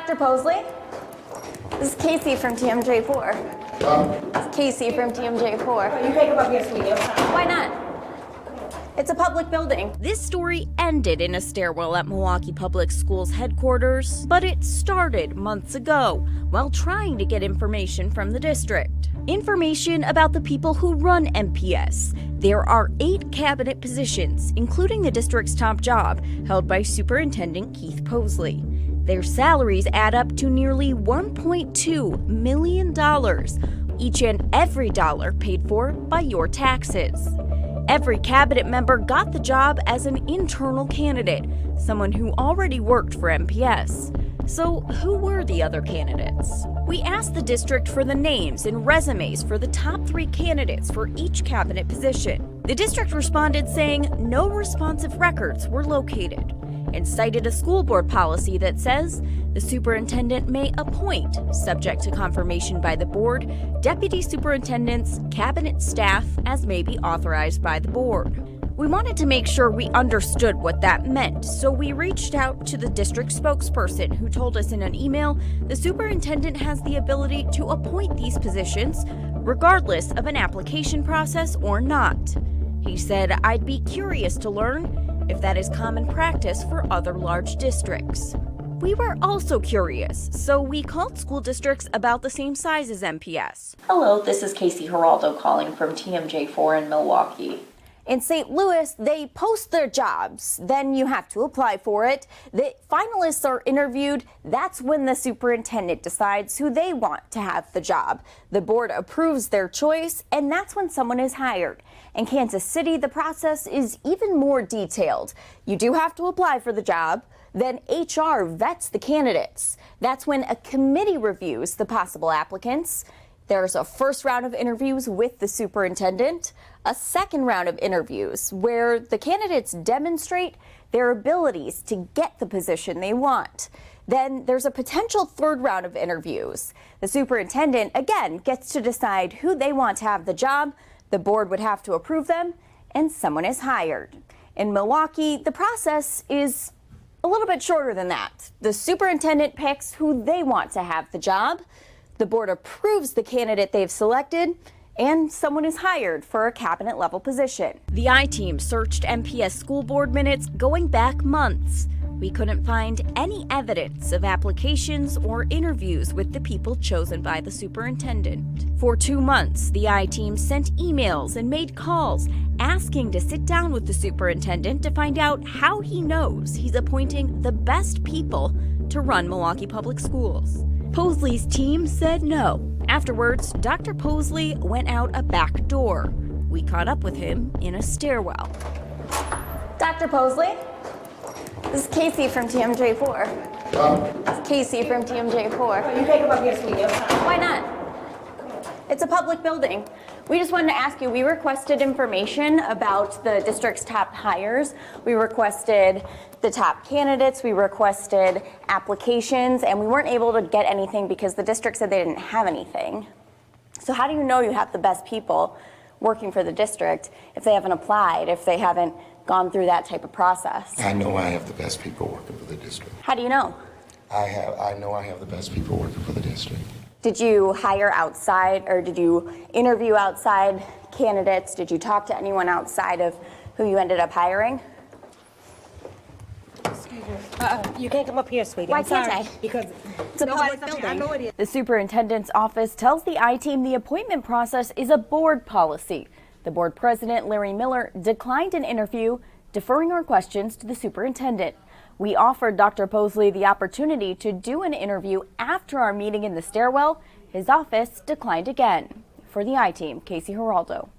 Dr. Posley? This is Casey from TMJ4. It's Casey from TMJ4. You can't come up here, sweetie. Why not? It's a public building. This story ended in a stairwell at Milwaukee Public Schools headquarters, but it started months ago while trying to get information from the district. Information about the people who run MPS. There are 8 cabinet positions, including the district's top job, held by Superintendent Keith Posley. Their salaries add up to nearly $1.2 million, each and every dollar paid for by your taxes. Every cabinet member got the job as an internal candidate, someone who already worked for MPS. So who were the other candidates? We asked the district for the names and resumes for the top 3 candidates for each cabinet position. The district responded saying no responsive records were located and cited a school board policy that says the superintendent may appoint, subject to confirmation by the board, deputy superintendents, cabinet staff as may be authorized by the board. We wanted to make sure we understood what that meant, so we reached out to the district spokesperson who told us in an email the superintendent has the ability to appoint these positions regardless of an application process or not. He said, "I'd be curious to learn if that is common practice for other large districts." We were also curious, so we called school districts about the same size as MPS. Hello, this is Casey Geraldo calling from TMJ4 in Milwaukee. In St. Louis, they post their jobs. Then you have to apply for it. The finalists are interviewed. That's when the superintendent decides who they want to have the job. The board approves their choice, and that's when someone is hired. In Kansas City, the process is even more detailed. You do have to apply for the job. Then HR vets the candidates. That's when a committee reviews the possible applicants. There's a first round of interviews with the superintendent, a second round of interviews where the candidates demonstrate their abilities to get the position they want. Then there's a potential third round of interviews. The superintendent, again, gets to decide who they want to have the job. The board would have to approve them, and someone is hired. In Milwaukee, the process is a little bit shorter than that. The superintendent picks who they want to have the job. The board approves the candidate they've selected, and someone is hired for a cabinet level position. The I-Team searched MPS school board minutes going back months. We couldn't find any evidence of applications or interviews with the people chosen by the superintendent. For 2 months, the I-Team sent emails and made calls asking to sit down with the superintendent to find out how he knows he's appointing the best people to run Milwaukee Public Schools. Posley's team said no. Afterwards, Dr. Posley went out a back door. We caught up with him in a stairwell. Dr. Posley? This is Casey from TMJ4. It's Casey from TMJ4. You can't come up here, sweetie. Why not? It's a public building. We just wanted to ask you, we requested information about the district's top hires. We requested the top candidates. We requested applications, and we weren't able to get anything because the district said they didn't have anything. So how do you know you have the best people working for the district if they haven't applied, if they haven't gone through that type of process? I know I have the best people working for the district. How do you know? I know I have the best people working for the district. Did you hire outside, or did you interview outside candidates? Did you talk to anyone outside of who you ended up hiring? Excuse me. You can't come up here, sweetie. Why I'm sorry. can't I? Because It's a public building. I know it is. The superintendent's office tells the I-Team the appointment process is a board policy. The board president, Larry Miller, declined an interview, deferring our questions to the superintendent. We offered Dr. Posley the opportunity to do an interview after our meeting in the stairwell. His office declined again. For the I-Team, Casey Geraldo.